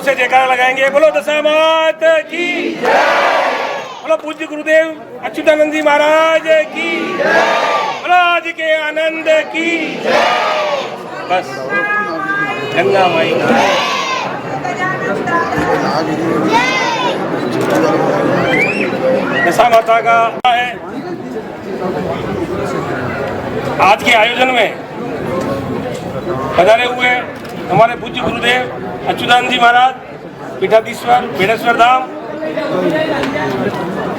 से जयकारा लगाएंगे। बोलो दशामात की जय, बोलो पूज्य गुरुदेव अच्युतानंद जी महाराज की जय, बोलो आज के आनंद की जय। बस गंगा माई दशा माता का है। आज के आयोजन में पधारे हुए हमारे पूज्य गुरुदेव अच्युतानंद जी महाराज, पीठाधीश्वर बेणेश्वर धाम,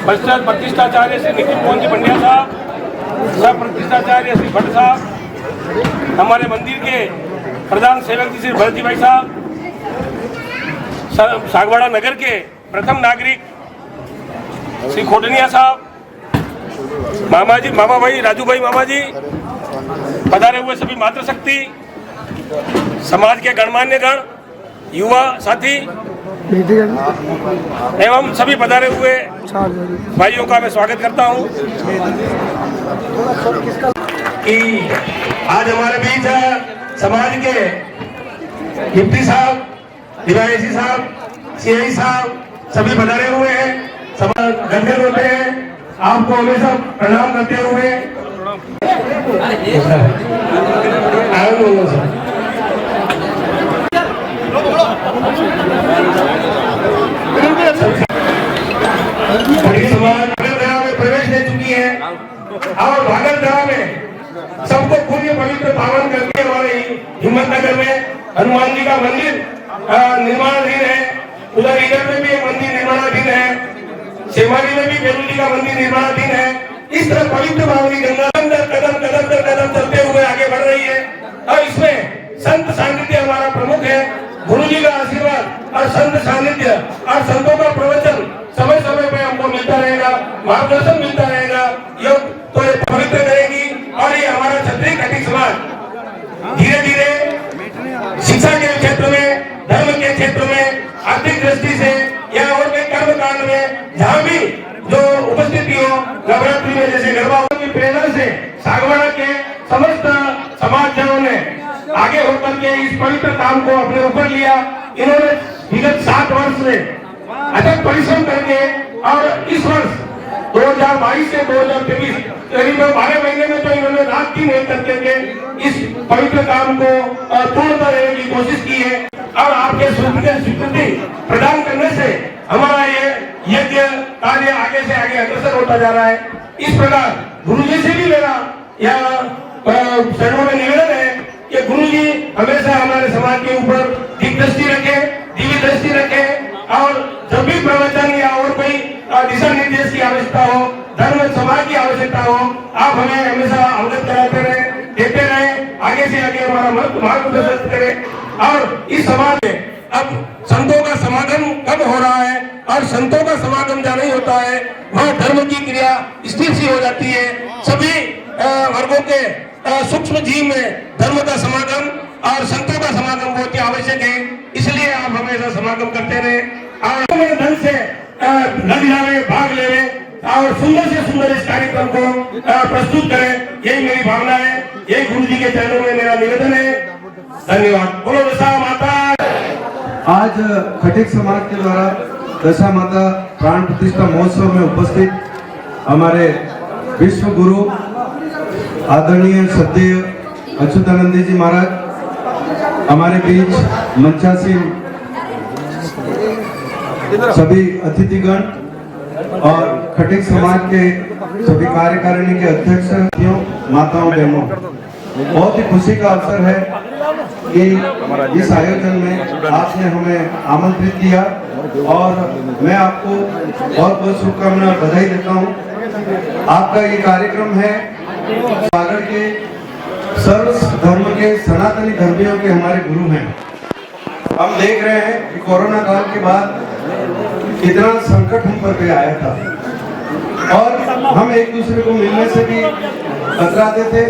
पश्चात प्रतिष्ठाचार्य श्री नितिन मोहन जी पंड्या साहब, सब प्रतिष्ठाचार्य श्री भट्ट साहब, हमारे मंदिर के प्रधान सेवक जी श्री भरत जी भाई साहब, सागवाड़ा नगर के प्रथम नागरिक श्री खोटनिया साहब, मामा जी, मामा भाई राजू भाई मामा जी, पधारे हुए सभी मातृशक्ति, समाज के गणमान्य गण, युवा साथी एवं सभी पधारे हुए भाइयों का मैं स्वागत करता हूं कि आज हमारे बीच समाज के डिप्टी साहब, डीवाईएसपी साहब, सीआई साहब सभी पधारे हुए हैं। गणगण होते हैं, आपको हमेशा प्रणाम करते हुए समाज भागलधारा में प्रवेश ले चुकी है और भागलधारा में सबको पुण्य पवित्र पावन करके हमारे हिम्मतनगर में हनुमान जी का मंदिर निर्माणाधीन है। उधर इधर में भी मंदिर निर्माणाधीन है, शेमारी में भी बेलू जी का मंदिर निर्माणाधीन है। इस तरह पवित्र भावनी गंगा कदम चलते हुए आगे बढ़ रही है और इसमें संत सानिध्य हमारा प्रमुख है। गुरु जी का आशीर्वाद और संत सानिध्य और संतों का प्रवचन समय समय पे हमको मिलता रहेगा, मार्गदर्शन मिलता रहेगा। योग तो ये पवित्र करेगी और ये हमारा क्षत्रिय खटिक समाज धीरे धीरे शिक्षा के क्षेत्र में, धर्म के क्षेत्र में, आर्थिक दृष्टि से या और के कर्म कांड में जहाँ भी जो उपस्थिति हो, नवरात्रि में जैसे गरबा की प्रेरणा से सागवाड़ा के समस्त समाजजनों ने आगे होकर के इस पवित्र काम को अपने ऊपर लिया। इन्होंने विगत 7 वर्ष से अथक परिश्रम करके और इस वर्ष 2022 से 2023 करीब 12 महीने में तो इन्होंने रात दिन एक करके इस पवित्र काम को पूर्णता देने की कोशिश की है और आपके स्वीकृति प्रदान करने से हमारा ये यज्ञ कार्य आगे से आगे अग्रसर होता जा रहा है। इस प्रकार गुरु जी से भी मेरा यह शरणों में निवेदन है कि गुरु जी हमेशा हमारे समाज के ऊपर दिग्दृष्टि रखे, दिव्य दृष्टि रखे और जब भी प्रवचन या और कोई दिशा निर्देश की आवश्यकता हो, धर्म समाज की आवश्यकता हो, आप हमें हमेशा अवगत कराते रहे, देते रहे, आगे से आगे हमारा मार्गदर्शन करें। और इस समाज में अब संतों का समागम कब हो रहा है और संतों का समागम जहाँ नहीं होता है वहाँ धर्म की क्रिया स्थिर सी हो जाती है। सभी वर्गों के सूक्ष्म जीव में धर्म का समागम और संतों का समागम बहुत ही आवश्यक है। इसलिए आप हमेशा समागम करते रहे और ढंग से लग जावे, भाग ले और सुंदर से सुंदर इस कार्यक्रम को प्रस्तुत करें। यही मेरी भावना है, यही गुरु जी के चरणों में मेरा निवेदन है। धन्यवाद। बोलो दशा माता। आज खटिक समाज के द्वारा दशा माता प्राण प्रतिष्ठा महोत्सव में उपस्थित हमारे विश्व गुरु आदरणीय श्रद्धेय अच्युतानंद जी महाराज, हमारे बीच मंचासीन सभी अतिथिगण और खटिक समाज के सभी कार्यकारिणी के अध्यक्ष, माताओं, बहनों, बहुत ही खुशी का अवसर है कि इस आयोजन में आपने हमें आमंत्रित किया और मैं आपको बहुत बहुत शुभकामनाएं और बधाई देता हूं। आपका ये कार्यक्रम है सागर के सर्व धर्म के सनातनी धर्मियों के हमारे गुरु हैं। हम देख रहे हैं कि कोरोना काल के बाद कितना संकट हम पर पे आया था और हम एक दूसरे को मिलने से भी कतराते थे,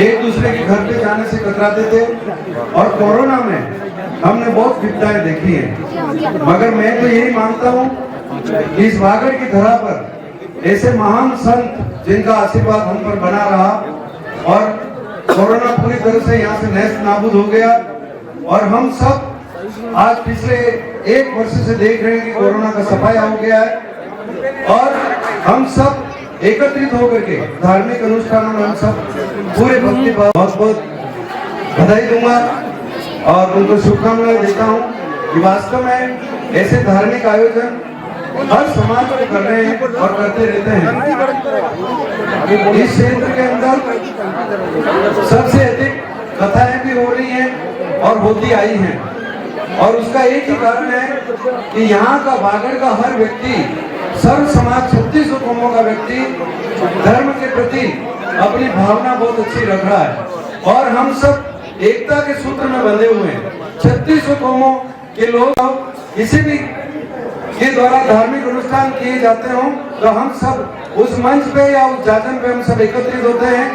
एक दूसरे के घर पे जाने से कतराते थे और कोरोना में हमने बहुत विपदाएं देखी हैं। मगर मैं तो यही मानता हूँ कि इस वागड़ की धरा पर ऐसे महान संत जिनका आशीर्वाद हम पर बना रहा और कोरोना पूरी तरह से यहाँ से नष्ट नाबूद हो गया और हम सब आज पिछले 1 वर्ष से देख रहे हैं कि कोरोना का सफाया हो गया है और हम सब एकत्रित होकर के धार्मिक अनुष्ठानों में हम सब पूरे भक्ति भाव बहुत बहुत बधाई दूंगा और उनको शुभकामनाएं देता हूं कि वास्तव में ऐसे धार्मिक आयोजन हर समाज में कर रहे हैं और करते रहते हैं। इस क्षेत्र के अंदर सबसे अधिक कथाएं भी हो रही हैं और होती आई हैं और उसका एक ही कारण है कि यहाँ का बागड़ का हर व्यक्ति, सर्व समाज 36 कौमों का व्यक्ति धर्म के प्रति अपनी भावना बहुत अच्छी रख रहा है और हम सब एकता के सूत्र में बंधे हुए हैं। 36 कौमों के लोग किसी भी के द्वारा धार्मिक अनुष्ठान किए जाते हों तो हम सब उस मंच पे या उस जाजन पे हम सब एकत्रित होते हैं।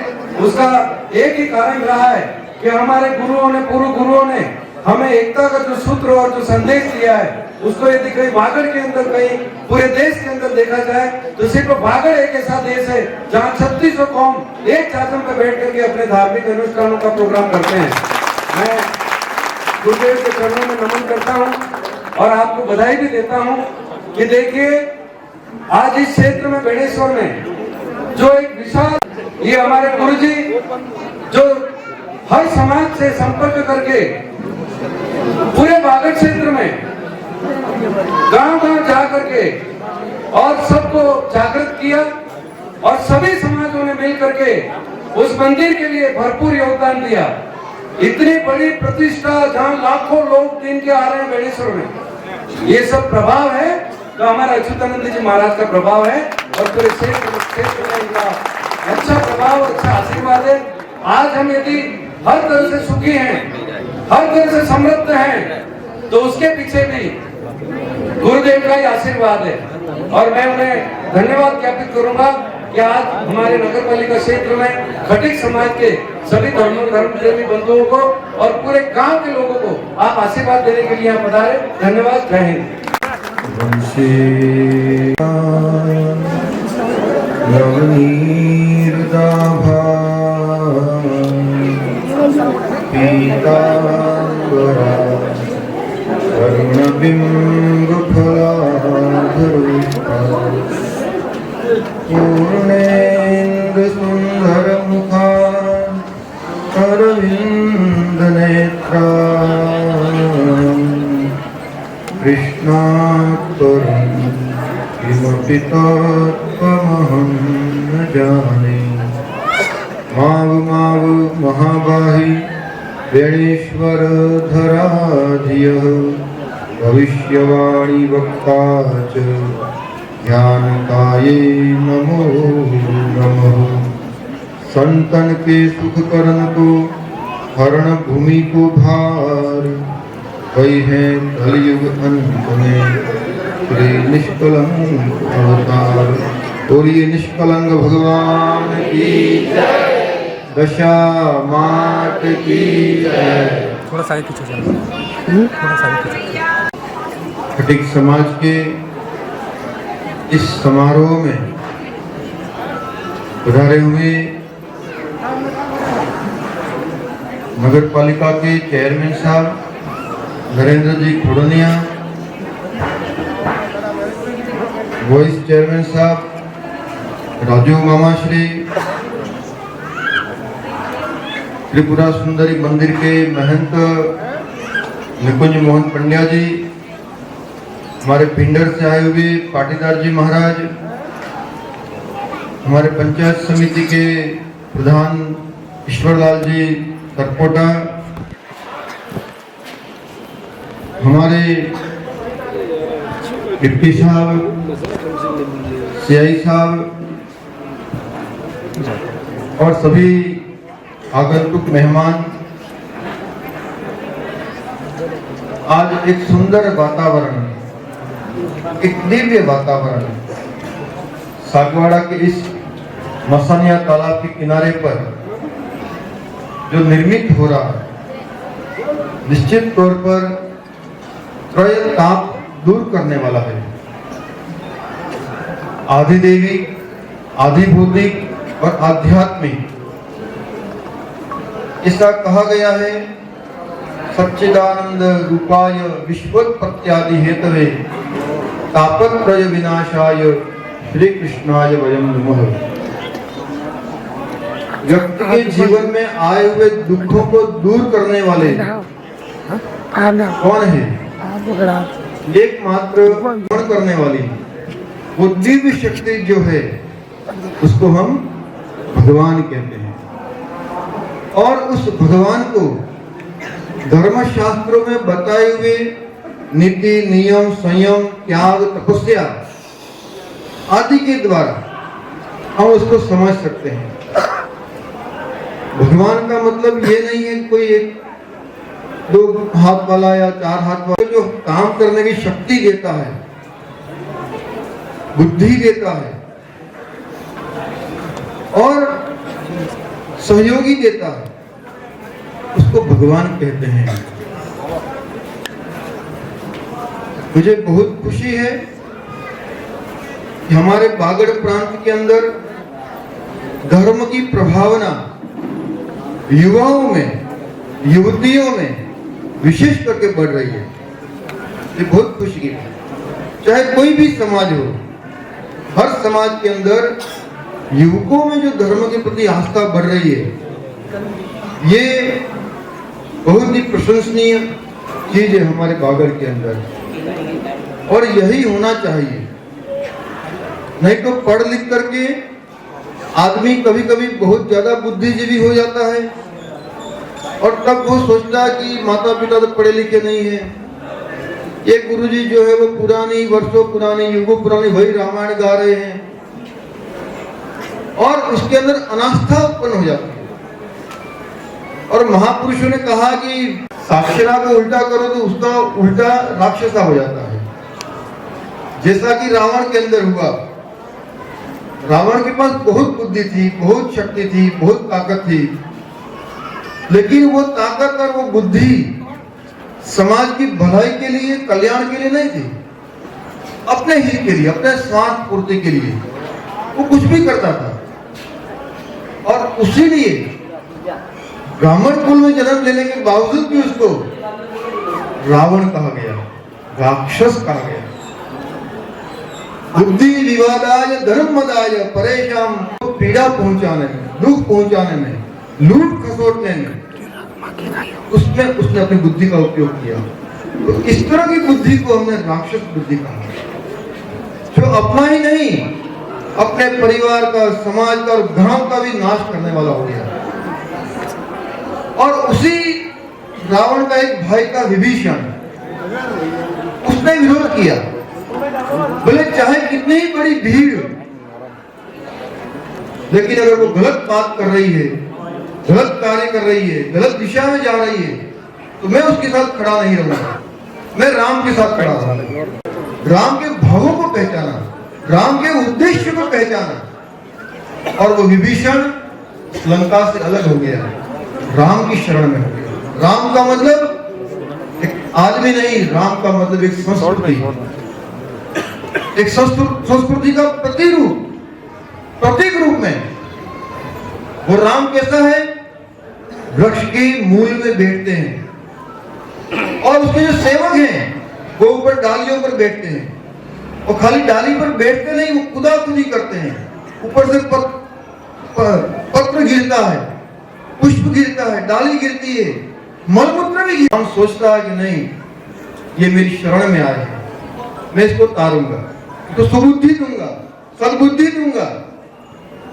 उसका एक ही कारण रहा है कि हमारे गुरुओं ने, पूर्व गुरुओं ने हमें एकता का जो सूत्र और जो संदेश दिया है उसको यदि कहीं बागड़ के अंदर, कहीं पूरे देश के अंदर देखा जाए तो सिर्फ बागड़ एक ऐसा देश है जहाँ 36 कौम एक जाजन पे बैठ करके अपने धार्मिक अनुष्ठानों का प्रोग्राम करते हैं। मैं गुरुदेव के चरणों में नमन करता हूँ और आपको बधाई भी देता हूं कि देखिए आज इस क्षेत्र में बेणेश्वर में जो एक विशाल, ये हमारे गुरुजी जो हर समाज से संपर्क करके पूरे बागड़ क्षेत्र में गांव-गांव जा करके और सबको जागृत किया और सभी समाजों ने मिल करके उस मंदिर के लिए भरपूर योगदान दिया। इतनी बड़ी प्रतिष्ठा जहां लाखों लोग दिन के आ रहे हैं बेणेश्वर में, ये सब प्रभाव है तो हमारा अच्युतानंद जी महाराज का प्रभाव है और पूरे क्षेत्र में इनका अच्छा प्रभाव, अच्छा आशीर्वाद है। आज हम यदि हर तरह से सुखी हैं, हर तरह से समृद्ध हैं तो उसके पीछे भी गुरुदेव का ही आशीर्वाद है और मैं उन्हें धन्यवाद ज्ञापित करूंगा कि आज हमारे नगर पालिका क्षेत्र में खटिक समाज के सभी धर्म प्रेमी बंधुओं को और पूरे गांव के लोगों को आप आशीर्वाद देने के लिए यहाँ पधारे। धन्यवाद। जय हिंद। पूर्णेन्दु सुंदर मुखा अरविंद नेत्रा कृष्णात्परं किमपि तत्त्वमहं न जाने। माव माव महाबाहि बेणेश्वर धराधियः भविष्यवाणी वक्ता च ज्ञानकाये नमो नमः। संतन के सुख करन को हरण भूमि को भार, वही है कलयुग अंत में श्री निष्कलंक अवतार। बोलिए निष्कलंक भगवान की जय, दशा मात की जय। थोड़ा साइड पीछे चलो, थोड़ा साइड पीछे। खटिक समाज के इस समारोह में पधारे हुए नगर पालिका के चेयरमैन साहब नरेंद्र जी खुड़निया, वाइस चेयरमैन साहब राजू मामा श्री, त्रिपुरा सुंदरी मंदिर के महंत निकुंज मोहन पंड्या जी, हमारे पिंडर से आए हुए पाटीदार जी महाराज, हमारे पंचायत समिति के प्रधान ईश्वरलाल जी सरपोटा, हमारे डिप्टी साहब, सीआई साहब और सभी आगंतुक मेहमान। आज एक सुंदर वातावरण, एक दिव्य वातावरण सागवाड़ा के इस मसानिया तालाब के किनारे पर जो निर्मित हो रहा है, निश्चित तौर पर त्रय ताप दूर करने वाला है। आधि दैविक, आधि भौतिक और आध्यात्मिक, इसका कहा गया है सच्चिदानंद रूपाय विश्वोत्पत्त्यादि हेतवे तापत्रय विनाशाय श्री कृष्णाय वयं नमः। व्यक्ति के जीवन में आए हुए दुखों को दूर करने वाले कौन है? एकमात्र गुण करने वाली वो दिव्य शक्ति जो है उसको हम भगवान कहते हैं। और उस भगवान को धर्मशास्त्रों में बताए हुए नीति, नियम, संयम, त्याग, तपस्या आदि के द्वारा हम उसको समझ सकते हैं। भगवान का मतलब ये नहीं है कोई एक दो हाथ वाला या चार हाथ वाला जो काम करने की शक्ति देता है, बुद्धि देता है और सहयोगी देता है, उसको भगवान कहते हैं। मुझे बहुत खुशी है कि हमारे बागड़ प्रांत के अंदर धर्म की प्रभावना युवाओं में, युवतियों में विशेष करके बढ़ रही है। ये बहुत खुशी की बात है। चाहे कोई भी समाज हो, हर समाज के अंदर युवकों में जो धर्म के प्रति आस्था बढ़ रही है, ये बहुत ही प्रशंसनीय चीज है हमारे बागड़ के अंदर। और यही होना चाहिए। नहीं तो पढ़ लिख करके आदमी कभी कभी बहुत ज्यादा बुद्धिजीवी हो जाता है और तब वो सोचता है कि माता पिता तो पढ़े लिखे नहीं है, ये गुरुजी जो है वो पुरानी वर्षों पुरानी युगों पुरानी वही रामायण गा रहे हैं और उसके अंदर अनास्था उत्पन्न हो जाती है। और महापुरुषों ने कहा कि साक्षरा को उल्टा करो तो उसका उल्टा राक्षसा हो जाता है, जैसा कि रावण के अंदर हुआ। रावण के पास बहुत बुद्धि थी, बहुत शक्ति थी, बहुत ताकत थी, लेकिन वो ताकत और वो बुद्धि समाज की भलाई के लिए, कल्याण के लिए नहीं थी, अपने हित के लिए, अपने स्वार्थ पूर्ति के लिए वो कुछ भी करता था। और उसीलिए ब्राह्मण कुल में जन्म लेने के बावजूद भी उसको रावण कहा गया, राक्षस कहा गया। बुद्धि विवादाय धर्मदाय परेशान, पीड़ा पहुंचाने में, दुख पहुंचाने में, लूट खसोटने में उसमें उसने अपनी बुद्धि का उपयोग किया। तो इस तरह की बुद्धि को हमने राक्षस बुद्धि कहा, जो अपना ही नहीं अपने परिवार का, समाज का और गांव का भी नाश करने वाला हो गया। और उसी रावण का एक भाई का विभीषण, उसने विरोध किया। बोले चाहे कितनी ही बड़ी भीड़, लेकिन अगर वो गलत बात कर रही है, गलत कार्य कर रही है, गलत दिशा में जा रही है, तो मैं उसके साथ खड़ा नहीं रहूंगा, मैं राम के साथ खड़ा रहूंगा। राम के भावों को पहचाना, राम के उद्देश्य को पहचाना, और वो विभीषण लंका से अलग हो गया, राम की शरण में हो गया। राम का मतलब एक आदमी नहीं, राम का मतलब एक संस्कृति, एक संस्कृति का प्रतीक रूप में। वो राम कैसा है? वृक्ष के मूल में बैठते हैं और उसके जो सेवक हैं वो ऊपर डालियों पर बैठते हैं, और खाली डाली पर बैठते नहीं, वो खुदाखुदी करते हैं। ऊपर से पत्र गिरता है, पुष्प गिरता है, डाली गिरती है, मलमूत्र भी गिरता है। हम सोचता है कि नहीं, ये मेरी शरण में आए हैं, मैं इसको तारूंगा, तो सुबुद्धि दूंगा, सद्बुद्धि दूंगा।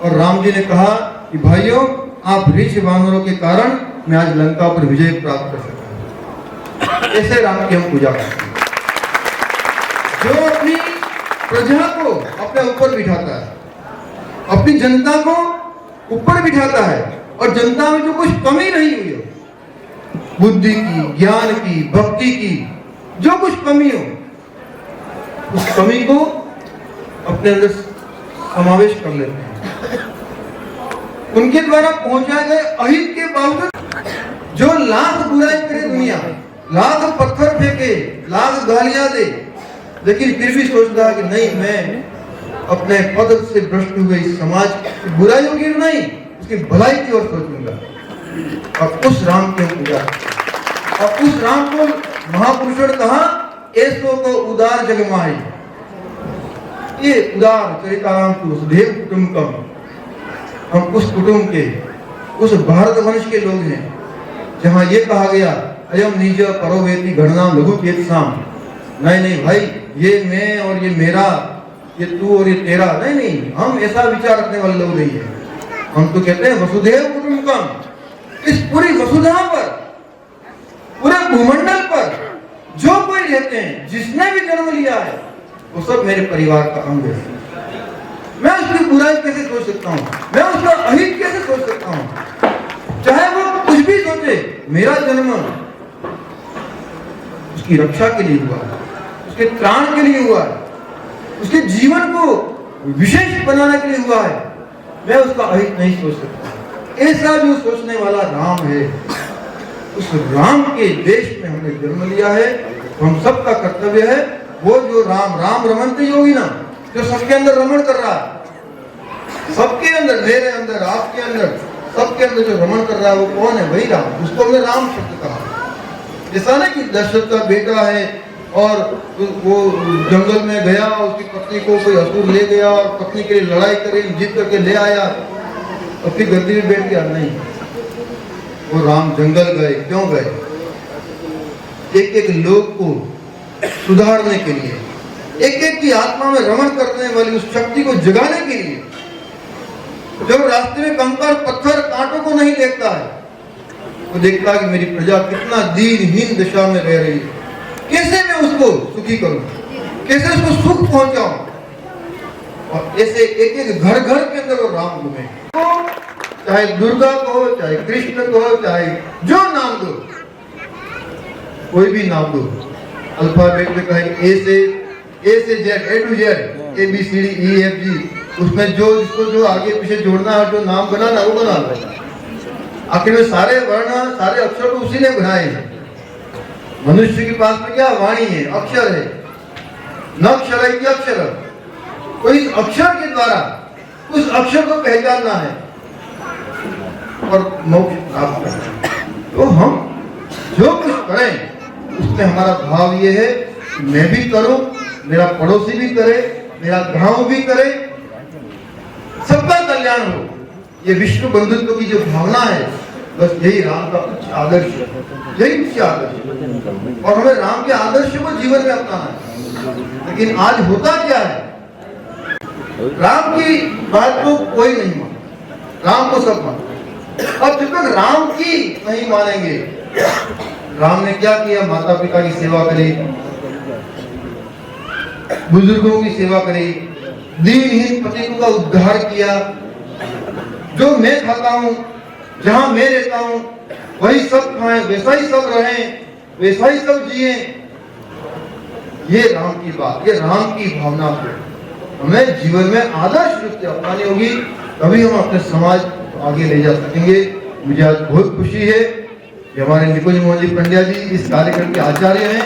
और राम जी ने कहा कि भाइयों, आप ऋषि वानरों के कारण मैं आज लंका पर विजय प्राप्त कर सका। ऐसे राम की हम पूजा करते हैं, जो अपनी प्रजा को अपने ऊपर बिठाता है, अपनी जनता को ऊपर बिठाता है, और जनता में जो कुछ कमी नहीं हुई हो, बुद्धि की, ज्ञान की, भक्ति की, जो कुछ कमी हो, उस कमी को अपने अंदर समावेश कर लेते हैं। उनके द्वारा पहुंचाए गए अहित के बावजूद जो लाख बुराई करे दुनिया, लाख पत्थर फेंके, लाख गालियां दे, लेकिन फिर भी सोचता है कि नहीं, मैं अपने पद से भ्रष्ट हुए इस समाज की बुराइयों की नहीं, उसकी भलाई की ओर सोचूंगा। और उस राम की पूजा और उस राम को महापुरुषों ने कहा ऐसो को उदार जग माई। ये उदार चरिताराम की वसुधैव कुटुंबकम, हम उस कुटुंब के, उस भारत वंश के लोग हैं जहां ये कहा गया अयम निज परोवेति गणना लघु चेतसाम। नहीं नहीं भाई, ये मैं और ये मेरा, ये तू और ये तेरा, नहीं नहीं, हम ऐसा विचार रखने वाले लोग नहीं है। हम तो कहते हैं वसुधैव कुटुंबकम। इस पूरी वसुधा पर, पूरे भूमंडल पर जो कोई रहते हैं, जिसने भी जन्म लिया है, वो सब मेरे परिवार का अंग है। मैं उसकी बुराई कैसे सोच सकता हूँ, मैं उसका अहित कैसे सोच सकता हूँ। चाहे वो कुछ भी सोचे, मेरा जन्म उसकी रक्षा के लिए हुआ है, उसके त्राण के लिए हुआ है, उसके जीवन को विशेष बनाने के लिए हुआ है। मैं उसका अहित नहीं सोच सकता। ऐसा जो सोचने वाला राम है, उस राम के देश में हमने जन्म लिया है। हम सबका कर्तव्य है, वो जो राम राम रमनते योगी ना, जो सबके अंदर रमण कर रहा है, सबके अंदर, मेरे अंदर, आपके अंदर, सबके अंदर जो रमण कर रहा है वो कौन है? वही राम। उसको हमने राम शब्द कहा। ऐसा नहीं कि दशरथ का बेटा है और वो जंगल में गया, उसकी पत्नी को कोई असुर ले गया और पत्नी के लिए लड़ाई करी, जीत करके ले आया और फिर गद्दी में बैठ गया। नहीं, वो राम जंगल गए। क्यों गए? एक एक लोग को सुधारने के लिए, एक एक की आत्मा में रमण करने वाली उस शक्ति को जगाने के लिए। जब रास्ते में कंकर, पत्थर, कांटों को नहीं देखता है, वो देखता है कि मेरी प्रजा कितना दीनहीन दशा में रह रही है, कैसे मैं उसको सुखी करूं, कैसे उसको सुख पहुंचाऊं। और ऐसे एक एक घर घर के अंदर वो राम घूमे। चाहे दुर्गा को, चाहे कृष्ण को, चाहे जो नाम दो, कोई भी नाम दो, अल्फाबेट में कहे ए से Z, A to Z, A B C D E F G, उसमें जो जिसको जो आगे पीछे जोड़ना है, जो नाम बनाना वो बना लो। आखिर में सारे वर्ण, सारे अक्षर तो उसी ने बनाए हैं। मनुष्य के पास में क्या वाणी है, अक्षर है, न अक्षर है कि अक्षर। तो इस अक्षर के द्वारा उस अक्षर को पहचानना है और मोक्ष प्राप्त करना है। तो हम जो कुछ करें उसमें हमारा भाव ये है कि मैं भी करूं, मेरा पड़ोसी भी करे, मेरा गांव भी करे, सबका कल्याण हो। ये विश्व बंधुत्व की जो भावना है, बस यही राम का उच्च आदर्श है, यही उच्च आदर्श। और हमें राम के आदर्श को जीवन में अपनाना है। लेकिन आज होता क्या है, राम की बात को कोई नहीं मानता, राम को सब मानते। और जब तक राम की नहीं मानेंगे, राम ने क्या किया? माता पिता की सेवा करी, बुजुर्गों की सेवा करी, दीनहीन पति का उद्धार किया। जो मैं खाता हूं, जहां मैं रहता हूं, वही सब खाएं, वैसा ही सब रहें, वैसा ही सब जिए। ये राम की बात, ये राम की भावना को हमें जीवन में आदर्श रूप से अपनानी होगी, तभी हम अपने समाज को आगे ले जा सकेंगे। मुझे आज बहुत खुशी है कि हमारे निकुंज मोहन जी पंड्या जी इस कार्यक्रम के आचार्य हैं।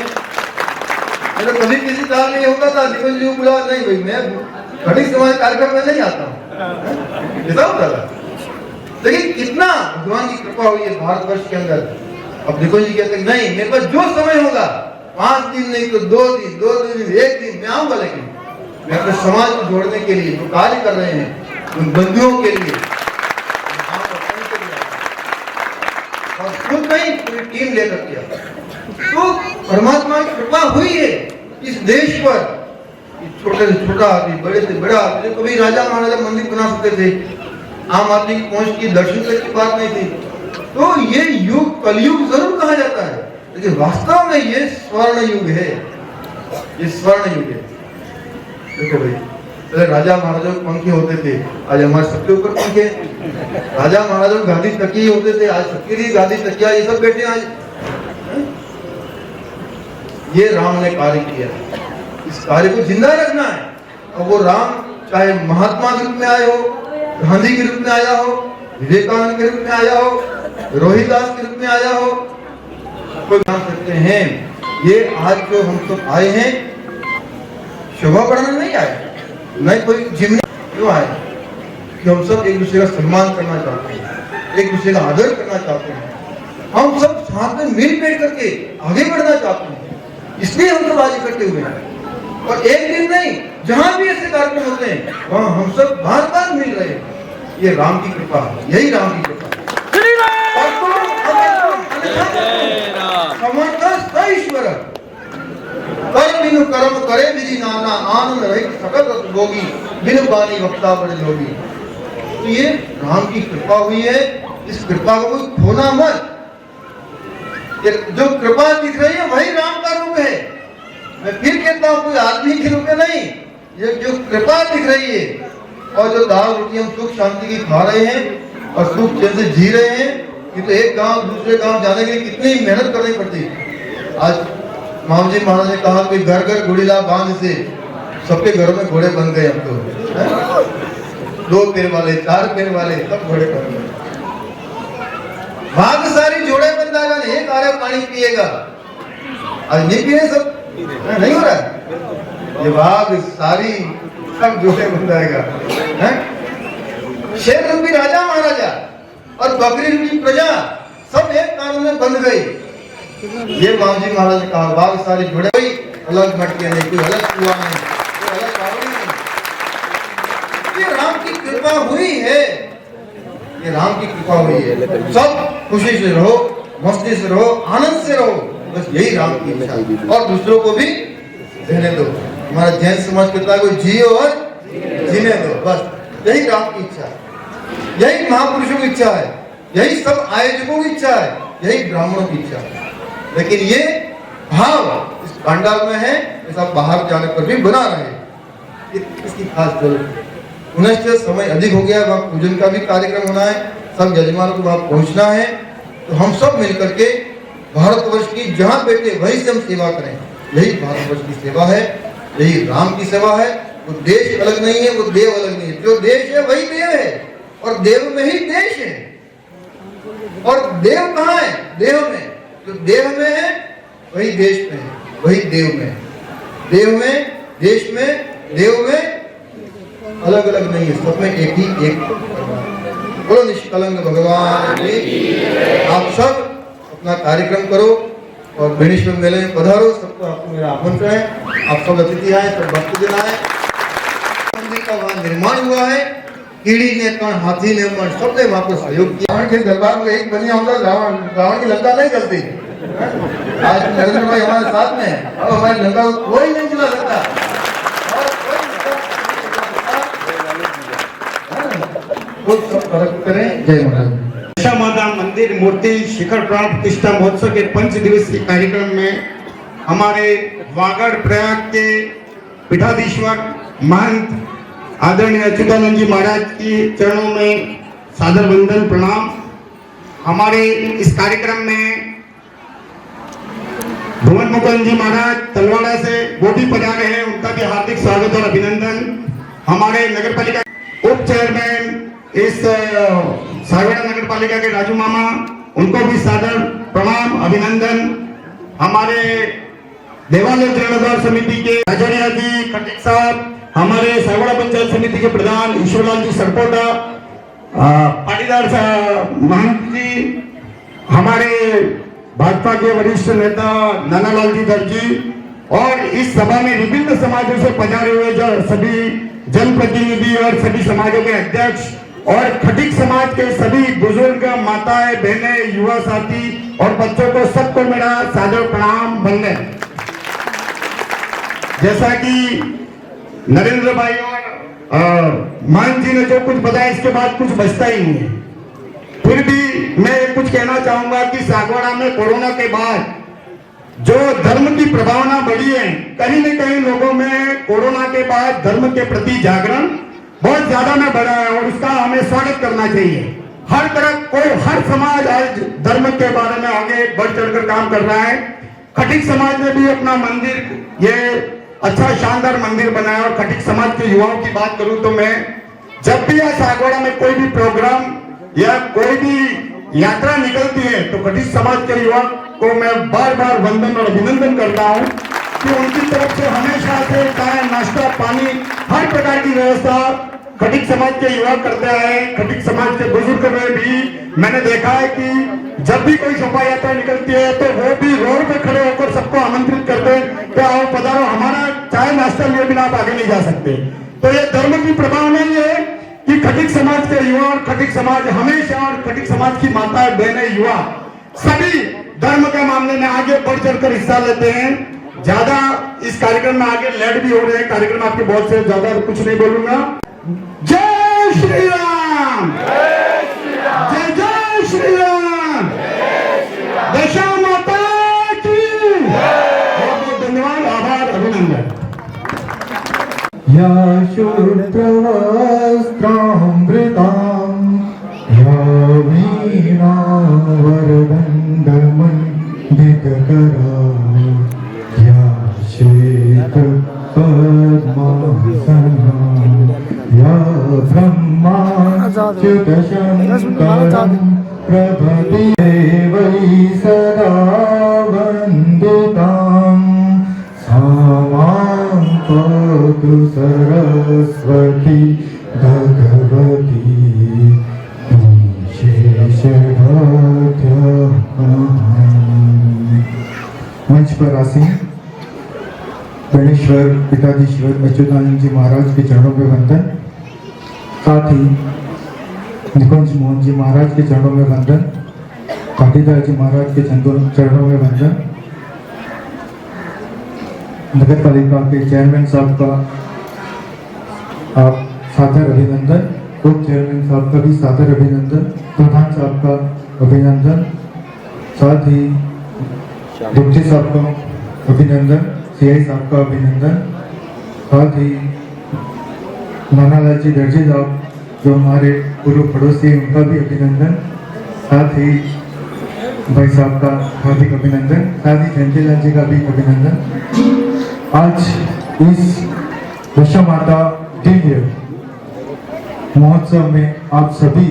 मेरा कभी किसी साल नहीं होता था निकुंज जी को बुला, नहीं भाई मैं खटिक समाज कार्यक्रम में नहीं आता हूँ, ऐसा होता था। लेकिन कितना भगवान की कृपा हुई है भारतवर्ष के अंदर। अब निकुंज जी कहते नहीं, मेरे पास जो समय होगा, 5 दिन नहीं तो 2 दिन, 2 दिन, 1 दिन मैं आऊंगा, लेकिन मैं अपने समाज को जोड़ने के लिए जो कार्य कर रहे हैं, उन बंधुओं के लिए और खुद नहीं पूरी टीम लेकर किया। तो परमात्मा की कृपा हुई है इस देश पर। छोटे से छोटा आदमी, बड़े से बड़ा आदमी, कभी राजा महाराजा मंदिर बना सकते थे, आम आदमी की पहुंच की दर्शन तक की बात नहीं थी। तो ये युग कलयुग जरूर कहा जाता है, लेकिन वास्तव में ये स्वर्ण युग है, ये स्वर्ण युग है। देखो भाई, पहले राजा महाराजा के पंखे होते थे, आज हमारे सबके ऊपर पंखे। राजा महाराजा गादी तकिए होते थे, आज सबके गादी तकिया, ये सब बैठे आज। ये राम ने कार्य किया, इस कार्य को जिंदा रखना है। और वो राम चाहे महात्मा के रूप में आए हो, गांधी के रूप में आया हो, विवेकानंद के रूप में आया हो, रोहिदास के रूप में आया हो, कोई जान सकते हैं। ये आज जो हम सब आए हैं, शोभा बढ़ाने नहीं आए, नहीं कोई जिम्मे क्यों आए कि हम सब एक दूसरे का सम्मान करना चाहते हैं, एक दूसरे का आदर करना चाहते हैं। हम सब साथ में मिल बैठ करके आगे बढ़ना चाहते हैं, इसलिए हम सब आज इकट्ठे हुए हैं। और एक दिन नहीं, जहां भी ऐसे कार्यक्रम होते हैं वहां हम सब बार बार मिल रहे हैं। ये राम की कृपा है, यही राम की कृपा है। और तो ईश्वर कर बिनु कर्म करे विधि नाना आनंद रहित सकल रस भोगी बिनु बानी वक्ता बड़े जोगी। तो ये राम की कृपा हुई है, इस कृपा को कोई खोना मत। ये जो कृपा दिख रही है वही राम का रूप है। मैं फिर कहता हूँ, कोई आदमी के रूप में नहीं, ये जो कृपा दिख रही है। और जो दाल रोटी हम सुख शांति की खा रहे हैं और सुख चैन से जी रहे हैं, ये तो एक गांव दूसरे गांव जाने के लिए कितनी मेहनत करनी पड़ती है। आज माम जी महाराज ने कहा कि घर घर घोड़ीला बांध से सबके घरों में घोड़े बन गए। अब तो 2 पैर वाले, 4 पैर वाले सब घोड़े बन गए। भाग सारी जोड़े बंदा का नहीं, कार्य पानी पिएगा। आज नहीं पिए सब, नहीं हो रहा है। ये भाग सारी सब जोड़े बन जाएगा। शेर रूपी राजा महाराजा और बकरी रूपी प्रजा सब एक कानून में बंध गई। ये मामजी महाराज ने कहा, भाग सारी जोड़े, कोई अलग मटके नहीं, कोई अलग कुआ नहीं, कोई अलग बावड़ी नहीं। ये राम की कृपा हुई है, ये राम की कृपा हुई है। सब खुशी से रहो, मस्ती से रहो, आनंद से रहो, बस यही राम की इच्छा है। और दूसरों को भी रहने दो। हमारा जैन समाज कहता है, कोई जियो और जीने दो, बस यही राम की इच्छा है, यही महापुरुषों की इच्छा है, यही सब आयोजकों की इच्छा है, यही ब्राह्मणों की इच्छा है। लेकिन ये भाव इस पंडाल में है, ऐसा बाहर जाने पर भी बना रहे, इसकी खास जरूरत है। पुनश्च समय अधिक हो गया, वहाँ पूजन का भी कार्यक्रम होना है, सब यजमानों को वहाँ पहुँचना है। तो हम सब मिलकर के भारतवर्ष की जहाँ बैठे वहीं से हम सेवा करें। यही भारतवर्ष की सेवा है, यही राम की सेवा है। वो देश अलग नहीं है, वो देव अलग नहीं है। जो देश है वही देव है, और देव में ही देश है। और देव कहाँ है? देव में। जो देव में है वही देश में है, वही देव में है। देव में, देश में, देव में अलग अलग नहीं है, सब में एक ही एक। बोलो निष्कलंक भगवान की। आप सब अपना कार्यक्रम करो और बेणेश्वर मेले में पधारो। सबको आपको मेरा आमंत्रण है, आप सब अतिथि आए, सब भक्तजन आए। मंदिर का वहाँ निर्माण हुआ है, कीड़ी ने कण, हाथी ने मन, सबने वहाँ पर सहयोग किया। रावण के दरबार में एक बनिया होता, रावण की लंका नहीं चलती। आज नरेंद्र भाई हमारे साथ में है, अब हमारी लंका को कोई नहीं चला सकता। जय महाराज। माता मंदिर मूर्ति शिखर प्राण प्रतिष्ठा महोत्सव के 5 दिवसीय कार्यक्रम में हमारे वागड़ प्रयाग के पीठाधीश्वर महंत आदरणीय अच्युतानंद जी महाराज की चरणों में सादर वंदन प्रणाम। हमारे इस कार्यक्रम में भुवन मुकुंद जी महाराज तलवाड़ा से वो भी पधारे हैं, उनका भी हार्दिक स्वागत और अभिनंदन। हमारे नगर पालिका उप चेयरमैन इस सागवाड़ा नगर पालिका के राजू मामा, उनको भी सादर प्रणाम अभिनंदन। हमारे देवालय जीर्णोद्धार समिति के आचार्य जी खटीक साहब, हमारे सागवाड़ा पंचायत समिति के प्रधान ईश्वरलाल जी सरपोटा, पाटीदार महंत जी, हमारे भाजपा के वरिष्ठ नेता नानालाल जी दर्जी, और इस सभा में विभिन्न समाजों से पधारे हुए जो सभी जनप्रतिनिधि और सभी समाजों के अध्यक्ष और खटीक समाज के सभी बुजुर्ग, माताएं, बहनें, युवा साथी और बच्चों को सबको मेरा सादर प्रणाम वंदन। जैसा कि नरेंद्र भाई और महंत जी ने जो कुछ बताया, इसके बाद कुछ बचता ही नहीं है। फिर भी मैं कुछ कहना चाहूंगा कि सागवाड़ा में कोरोना के बाद जो धर्म की प्रभावना बढ़ी है, कहीं न कहीं लोगों में कोरोना के बाद धर्म के प्रति जागरण बहुत ज्यादा में बढ़ा है, और उसका हमें स्वागत करना चाहिए। हर तरफ हर समाज आज धर्म के बारे में आगे बढ़ चढ़कर काम कर रहा है। खटीक समाज ने भी अपना मंदिर, ये अच्छा शानदार मंदिर बनाया। और खटीक समाज के युवाओं की बात करूं तो मैं जब भी यहाँ सागवाड़ा में कोई भी प्रोग्राम या कोई भी यात्रा निकलती है तो खटीक समाज के युवा को मैं बार बार वंदन और अभिनंदन करता हूँ कि उनकी तरफ से हमेशा से चाय, नाश्ता, पानी, हर प्रकार की व्यवस्था खटिक समाज के युवा करते आए, खटिक समाज के बुजुर्ग में भी मैंने देखा है कि जब भी कोई शोभा यात्रा निकलती है तो वो भी रोड पे खड़े होकर सबको आमंत्रित करते हैं कि आओ पधारो, हमारा चाय नाश्ता लिए बिना आप आगे नहीं जा सकते। तो ये धर्म की प्रभाव नहीं है कि खटिक समाज के युवा और खटिक समाज हमेशा, और खटिक समाज की माताएं बहनें युवा सभी धर्म के मामले में आगे बढ़ चढ़कर हिस्सा लेते हैं। ज्यादा इस कार्यक्रम में आगे लेट भी हो रहे हैं, कार्यक्रम आपके बहुत से ज्यादा कुछ नहीं बोलूंगा। जय श्री राम, जय जय श्री राम, दशा माता की बहुत बहुत धन्यवाद, आभार, अभिनंदन। या शूद्रवस्त्रामृतां या वीणावरदण्डमण्डितकरा या श्वेतपद्मासना या ब्रह्माच्युतशङ्करं प्रभृति देवैः सदा वन्दिताम् सामां पातु सरस्वती भगवती मंच पर आसीन गणेश्वर पिताधीश्वर अच्युतानंद जी महाराज के चरणों में वंदन, साथ ही निकुंज मोहन जी महाराज के चरणों में वंदन, पाटीदार जी महाराज के चरणों में वंदन, नगर पालिका के चेयरमैन साहब का आप सादर अभिनंदन, उप चेयरमैन साहब का भी सादर अभिनंदन, प्रधान साहब का अभिनंदन, साथ ही डिप्टी साहब का अभिनंदन, सीआई साहब का अभिनंदन, साथ ही नानालाल जी दर्जी साहब जो हमारे पूर्व पड़ोसी हैं उनका भी अभिनंदन, साथ ही भाई साहब का हार्दिक अभिनंदन, साथ ही जयंतीलाल जी का भी अभिनंदन। आज इस दशा माता दिव्य महोत्सव में आप सभी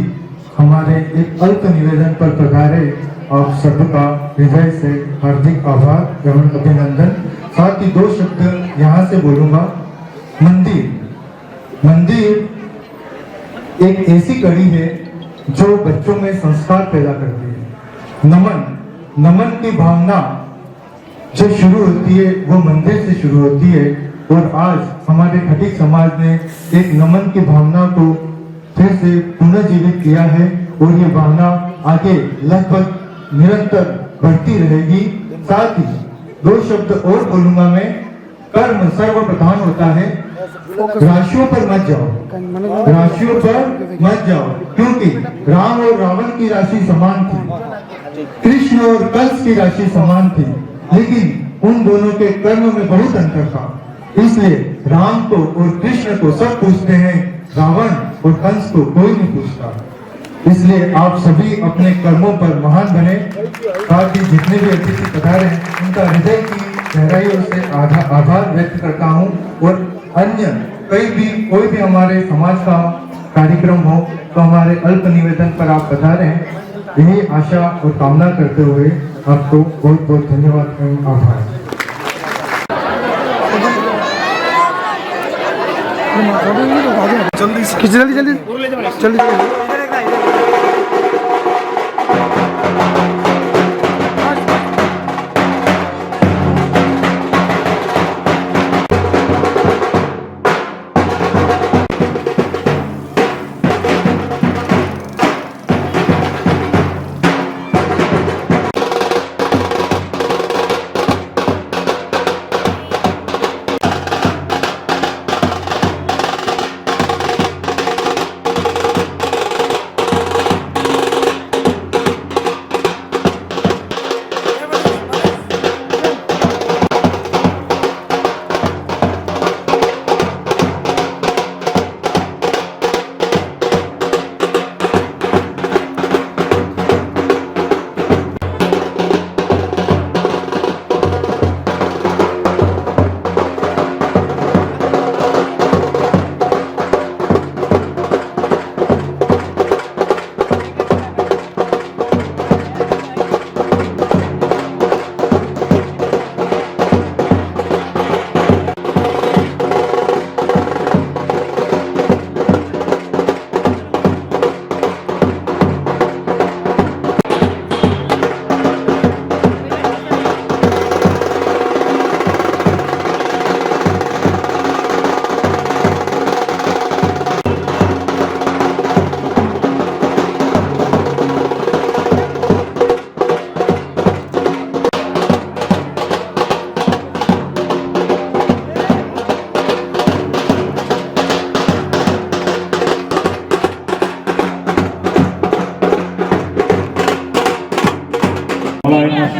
हमारे एक अल्प निवेदन पर पधारे, आप सबका हृदय से हार्दिक आभार एवं अभिनंदन। साथ ही दो शब्द यहाँ से बोलूंगा। मंदिर एक ऐसी कड़ी है जो बच्चों में संस्कार पैदा करती है। नमन की भावना जो शुरू होती है वो मंदिर से शुरू होती है, और आज हमारे खटिक समाज ने एक नमन की भावना को फिर से पुनर्जीवित किया है, और ये भावना आगे लगभग निरंतर बढ़ती रहेगी। साथ ही दो शब्द और बोलूंगा मैं। कर्म सर्वप्रधान होता है, राशियों पर मत जाओ, राशियों पर मत जाओ, क्योंकि राम और रावण की राशि समान थी, कृष्ण और कंस की राशि समान थी, लेकिन उन दोनों के कर्म में बहुत अंतर था। इसलिए राम को और कृष्ण को सब पूछते हैं, रावण और कंस को कोई नहीं पूछता। इसलिए आप सभी अपने कर्मों पर महान बने। साथ ही जितने भी अतिथि पधारे हैं उनका हृदय की गहराइयों से आभार व्यक्त करता हूँ, और अन्य कोई भी हमारे समाज का कार्यक्रम हो तो हमारे अल्प निवेदन पर आप पधारे हैं। यही आशा और कामना करते हुए आपको बहुत बहुत धन्यवाद एवं आभार। जल्दी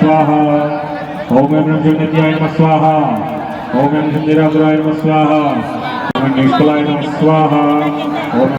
स्वाहा ओम नमः शिवाय नमः स्वाहा ओम नमः सिद्धिराजराय नमः स्वाहा ओम निष्कलाय नमः स्वाहा ओम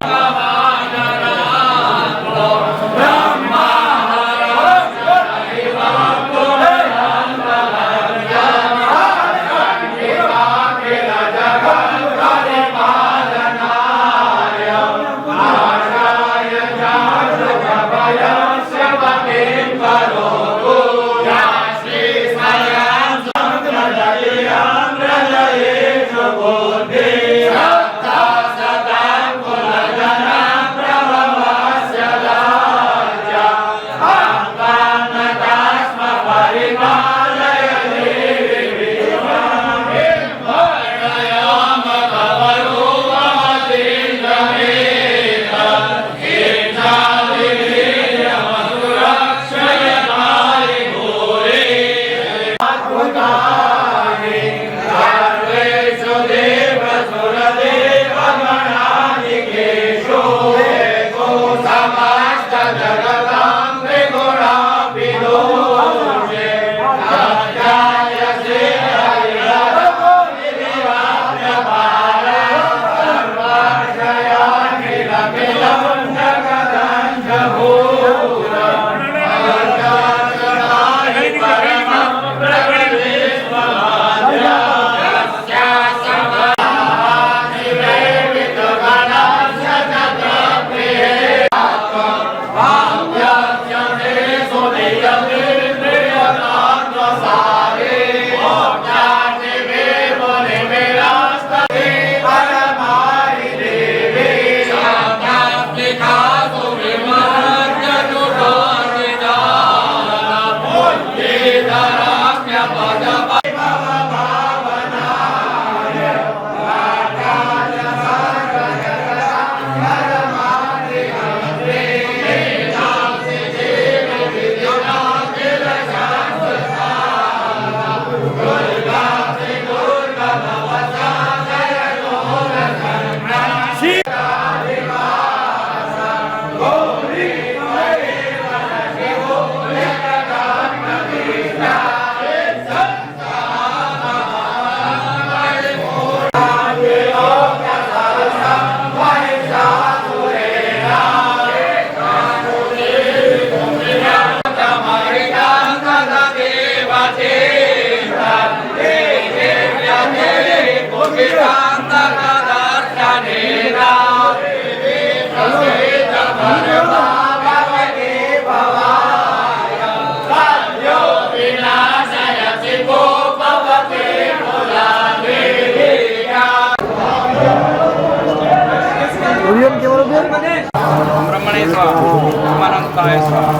ब्रह्मणे स्वाहा ओम अनंताय स्वाहा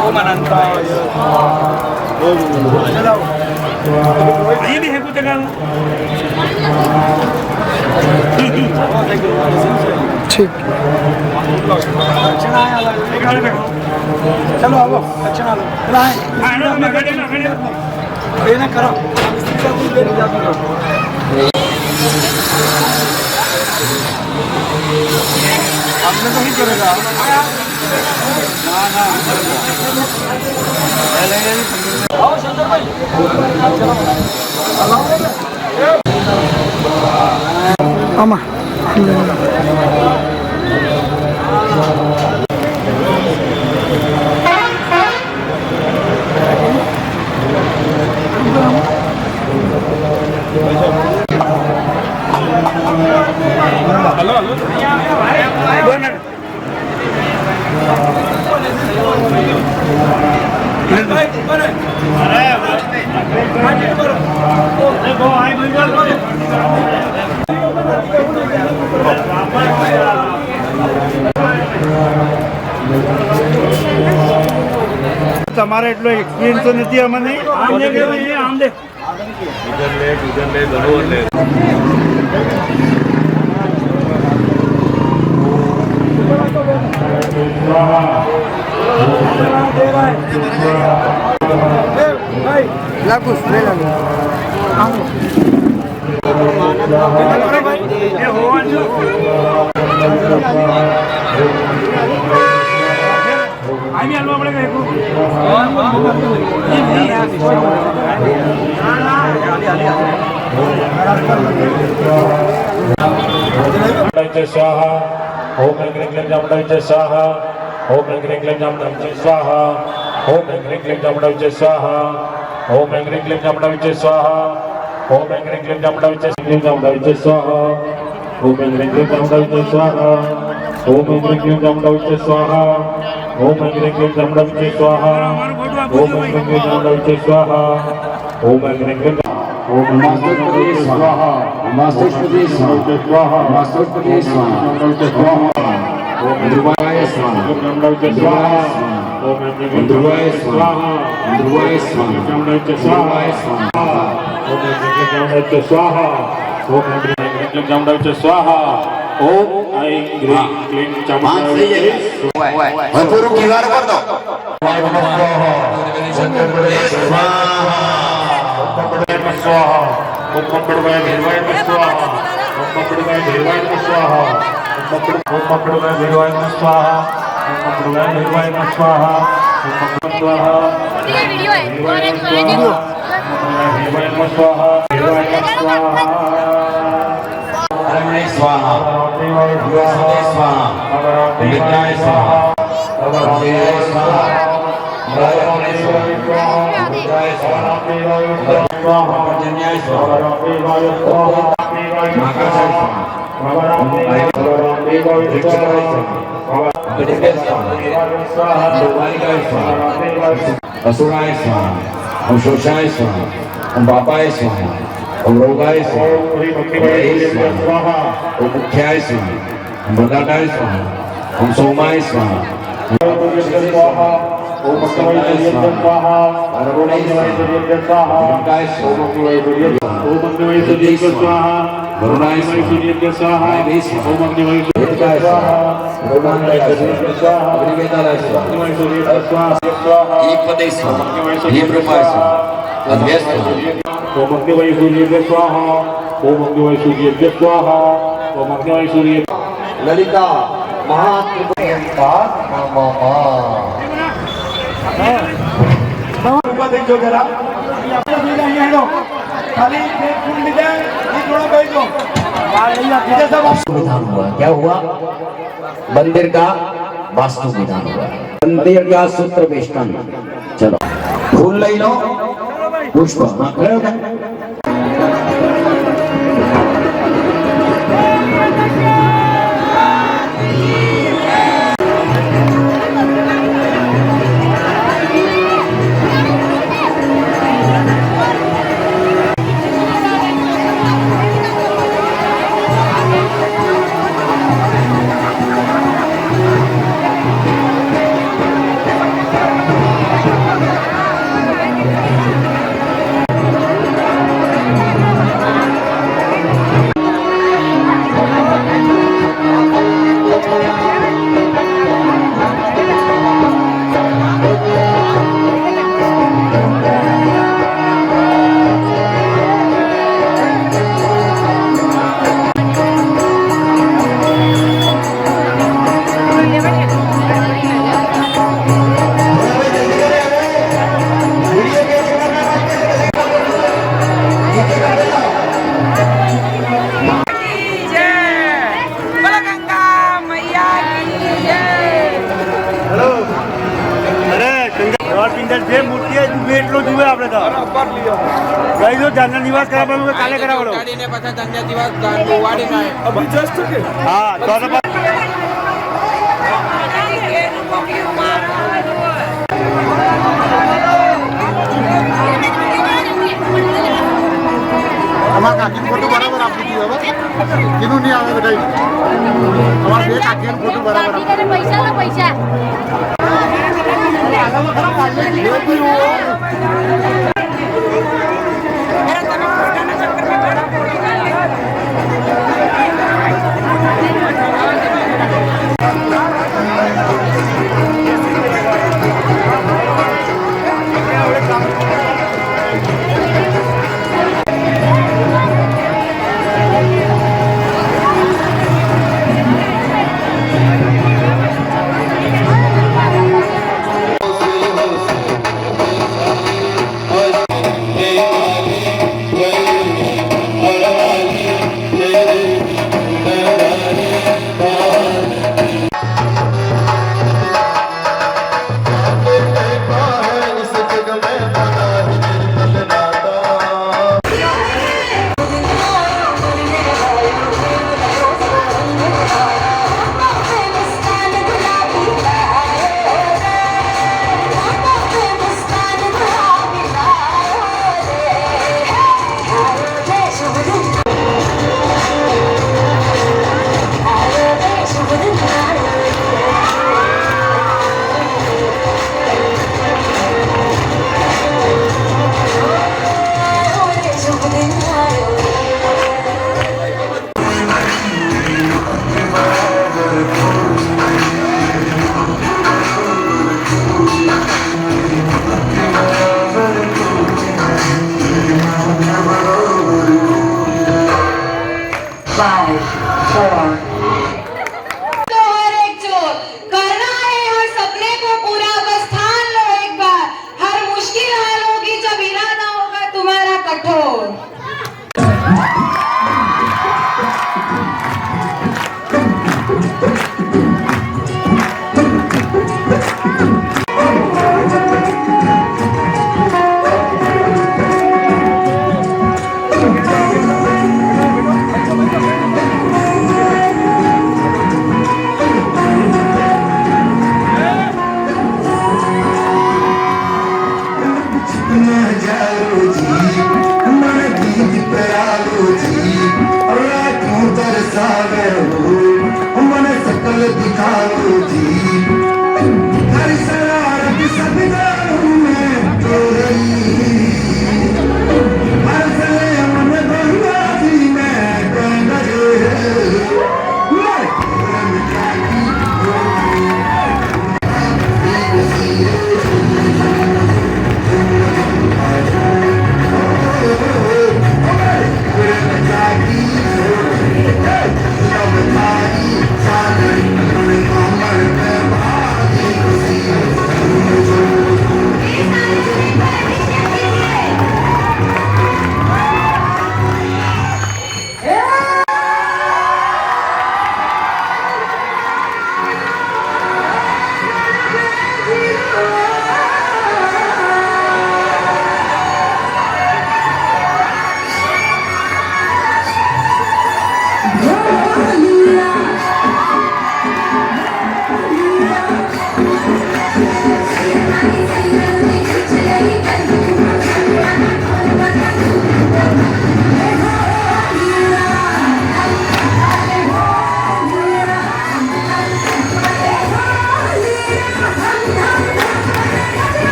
ओम अनंताय ये भी है कुछ ठीक चलो आओ अच्छा ना करो हमने तो नहीं करेगा आओ शंकर भाई चलो आमा તમારે એટલો એક્સપિરિયન્સ તો નથી અમને આમ દે લાગુ સ્પ્રે લાગુ आम्ही आलो आपल्याकडे स्वाहा ओम ऐं ह्रीं क्लीं चामुण्डाय स्वाहा ओम ऐं ह्रीं क्लीं चामुण्डाय स्वाहा ओम ऐं ह्रीं क्लीं चामुण्डाय स्वाहा ओम ऐं ह्रीं क्लीं चामुण्डाय स्वाहा ओम ऐं ह्रीं क्लीं चामुण्डाय स्वाहा ओम ऐं ह्रीं क्लीं चामुण्डाय स्वाहा ओम ऐं ह्रीं क्लीं चामुण्डाय स्वाहा ओम ऐं ह्रीं क्लीं चामुण्डाय स्वाहा ओम ऐं ह्रीं क्लीं चामुण्डाय स्वाहा ओम ऐं ह्रीं क्लीं ओम नमस्ते स्वाहा नमस्ते स्वाहा नमस्ते स्वाहा ओम ध्रुवाय स्वाहा ध्रुवाय स्वाहा ओम ध्रुवाय स्वाहा ध्रुवाय स्वाहा ओम ध्रुवाय स्वाहा ओम ह्रीं चामुण्डाय स्वाहा ओम ऐं ह्रीं क्लीं चामुण्डाय स्वाहा पूर्व किवार कर दो स्वाहा ओम पकड़वाय भैरवाय स्वाहा ओम पकड़वाय भैरवाय स्वाहा ओम पकड़वाय भैरवाय स्वाहा ओम पकड़वाय भैरवाय स्वाहा ओम पकड़वाय ये वीडियो है देखो भैरवाय स्वाहा भैरवाय स्वाहा परमणे स्वाहा देवाय स्वाहा विद्याय स्वाहा देवाय स्वाहा परमणे स्वाहा विद्याय स्वाहा पर्जन्याय स्वाहा महाकाशाय स्वाहा असुराय स्वाहा ओम शोषाय स्वाहा ओम पापाय स्वाहा ओम रोगाय स्वाहा ओम मुख्याय स्वाहा ओम बदाटाय स्वाहा ओम सोमाय स्वाहा ओम मस्तवाय स्वाहा अरवणे स्वाहा ओमकाय स्वाहा ओम अग्निवाय स्वाहा वरुणाय स्वाहा ओम अग्निवाय वेदकाय स्वाहा रोगांगाय स्वाहा अग्निवेदाय स्वाहा एकपदे स्वाहा हेमरूपाय स्वाहा अद्वैत स्वाहा ओम अग्निवाय स्वाहा ओम अग्निवाय स्वाहा ओम अग्निवाय ललिता महात्रिपुरा देखो जरा खाली विधान हुआ क्या हुआ मंदिर का वास्तु विधान हुआ मंदिर का सूत्र वेष्टन चलो फूल ले लो पुष्प हाँ खड़े हो जाओ ધન્ય નિવાસ કરાવવાનું કાલે કરાવવાનો ગાડીને પાછા ધન્ય દિવસ વાડી ના अभी जस्ट હા તો અમારા કાકી ફોટો બરાબર આપી દીધો હવે કેનું નહીં આવે બધા અમારા બે કાકી ફોટો બરાબર પૈસા તો પૈસા और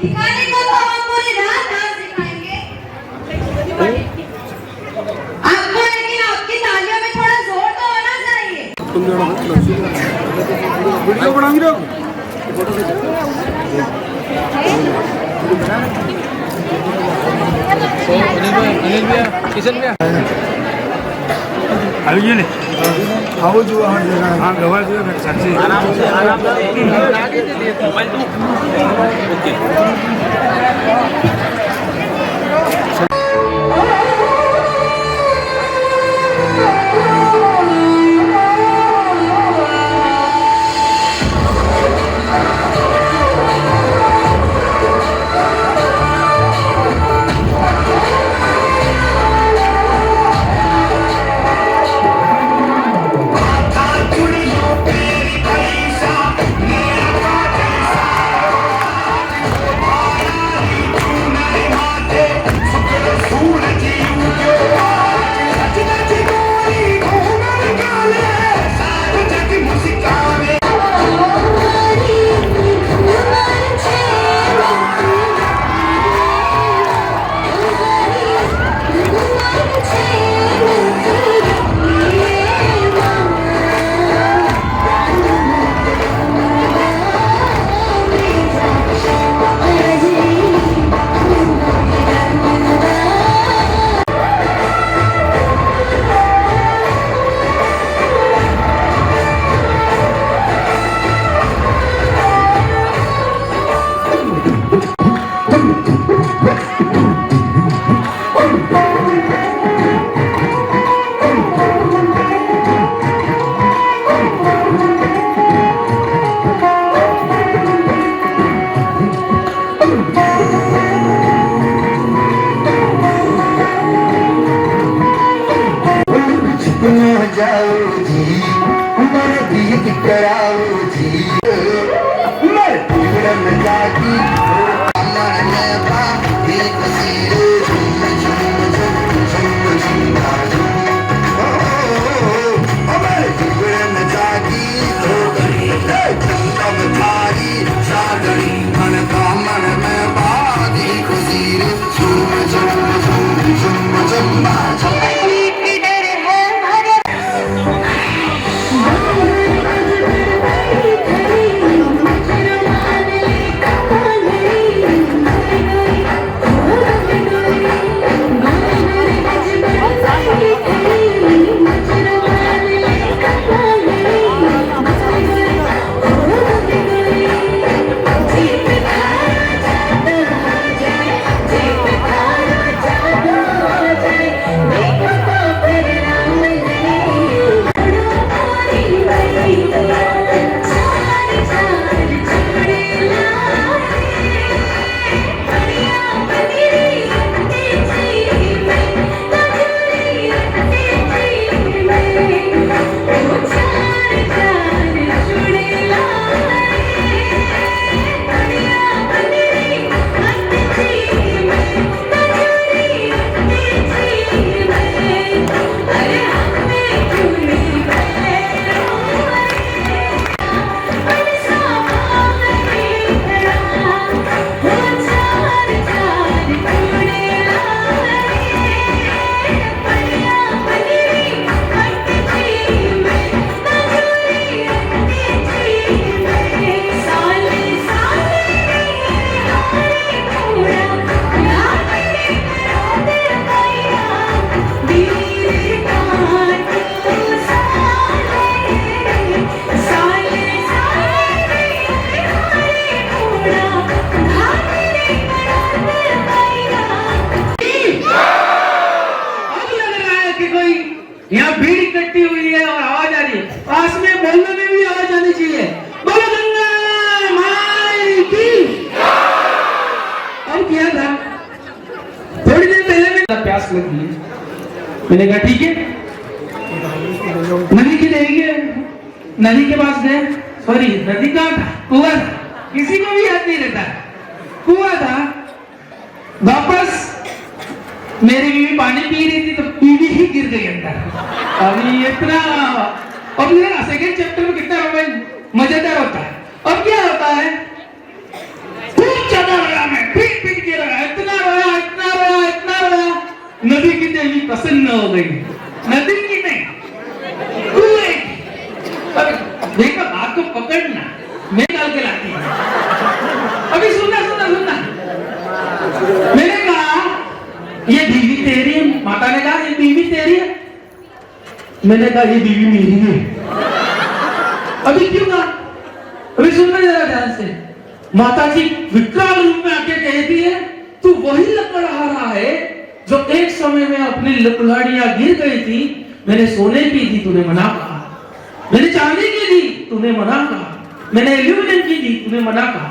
दिखाने को तो हम पूरी रात डांस दिखाएंगे आपको, लेकिन आपकी तालियों में थोड़ा जोर तो होना चाहिए। આવી ગયું ને આવું જુઓ હા ગવા જોઈએ સાચી यहाँ भीड़ इकट्ठी हुई है और आवाज आ रही है, पास में बोलने में भी आवाज आनी चाहिए। बोलो गंगा माई की। अब क्या था, थोड़ी देर पहले में प्यास लगी है, मैंने कहा ठीक है नदी के देंगे, नदी के पास गए, सॉरी नदी का था, कुआं था, किसी को भी याद नहीं रहता, कुआं था। वापस मेरी बीवी पानी पी रही थी तो बीवी ही गिर गई अंदर। अभी इतना, अब सेकंड चैप्टर में कितना रोमांच मजेदार होता है। अब क्या होता है, खूब ज्यादा लगा मैं पकड़ना, मैं निकाल के लाती हूँ। अभी सुनना सुनना सुनना। मैंने कहा ये बीवी तेरी है। माता ने कहा ये बीवी तेरी है। मैंने कहा ये बीवी मेरी है। अभी क्यों कहा? अभी सुनना जरा ध्यान से। माता जी विकराल रूप में आके कहती है तू वही लकड़हारा है जो एक समय में अपनी लकड़ियां गिर गई थी, मैंने सोने की दी, तूने मना कहा। मैंने चांदी की दी, तूने मना कहा। मैंने एल्यूमिनियम की दी, तूने मना कहा।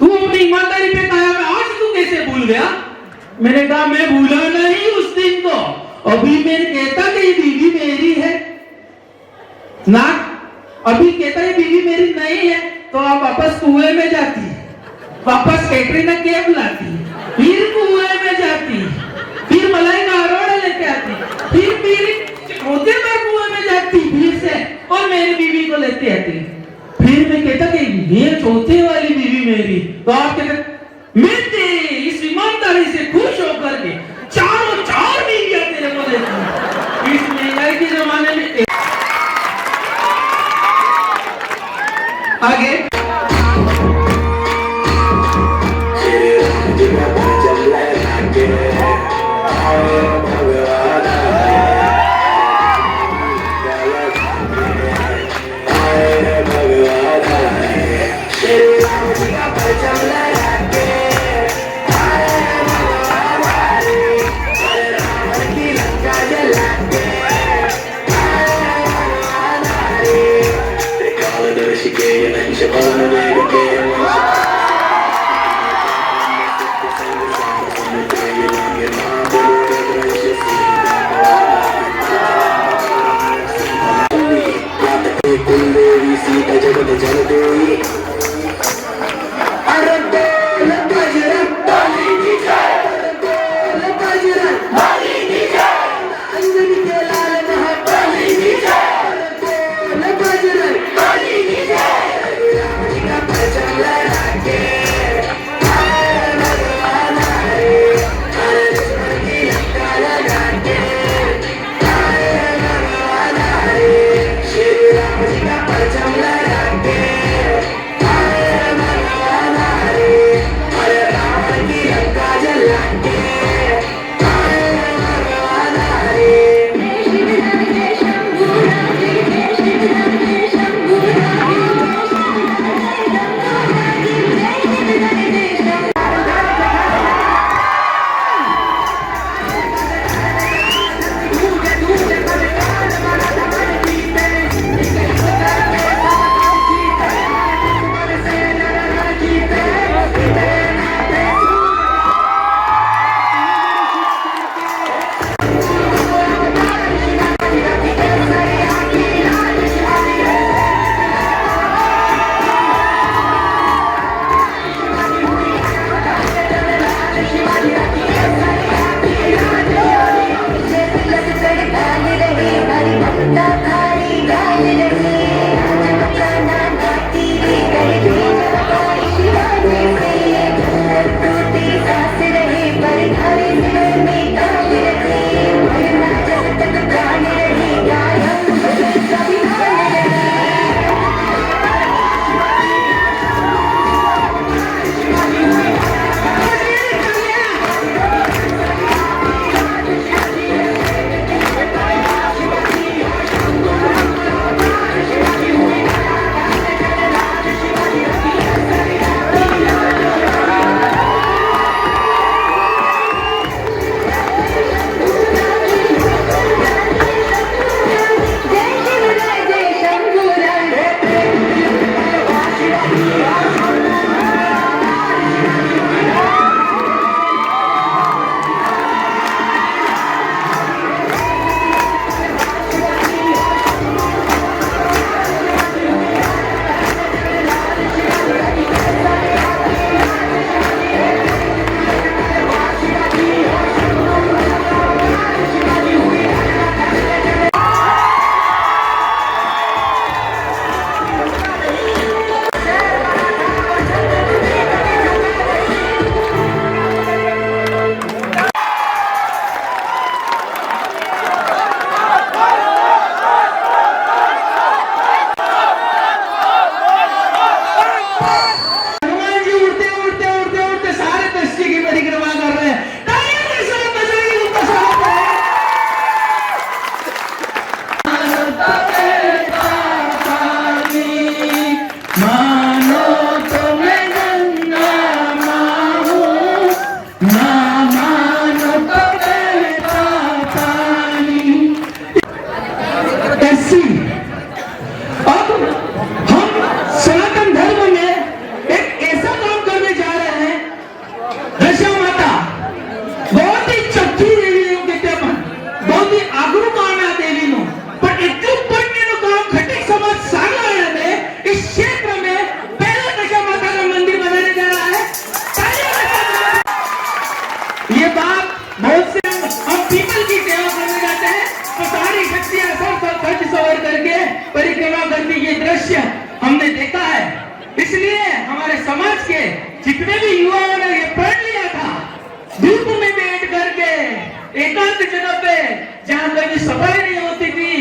तू अपनी ईमानदारी पे कायम है, आज तू कैसे भूल गया? मैंने कहा मैं भूला नहीं उस दिन को। अभी मैं कहता कि ये बीवी मेरी है ना, अभी कहता ये बीवी मेरी नहीं है तो आप वापस कुएं में जाती, वापस कैटरीना कैफ लाती, फिर कुएं में जाती, फिर मलाइका अरोड़ा लेके आती, फिर होते पर कुएं में जाती फिर से और मेरी बीवी को लेते आती। फिर मैं कहता कि ये चौथे वाली बीवी मेरी, तो आप कहते मैं तेरी इस ईमानदारी से खुश होकर के चारों चार बीवियां तेरे को देती हूं। इस महंगाई के जमाने में आगे हनुमान जी उड़ते उड़ते उड़ते उड़ते सारे दृष्टि की परिक्रमा कर रहे हैं। तालियों के साथ बजरंगी उनका स्वागत है। मानो तो मैं गंगा माँ हूँ, ना मानो तो बेटा पानी। ऐसी अब हम सनातन धर्म में एक ऐसा काम करने जा रहे हैं। दशा माता बहुत ही चक्की देवी विद्यमान, बहुत ही आगरू माना देवी नो, पर એટલું પુણ્યનું કામ ખટીક સમાજ સાગવાડા में इस क्षेत्र में पहला दशा माता का मंदिर बनाने जा रहा है। तालियों के साथ ये बात बहुत से हम पीपल की सेवा करने जाते हैं तो सारी शक्तियां सज सवर करके परिक्रमा करती ये दृश्य हमने देखा है। इसलिए हमारे समाज के जितने भी युवाओं ने ये प्रण लिया था धूप में बैठ करके एकांत जगह पे जहाँ कभी सफाई नहीं होती थी,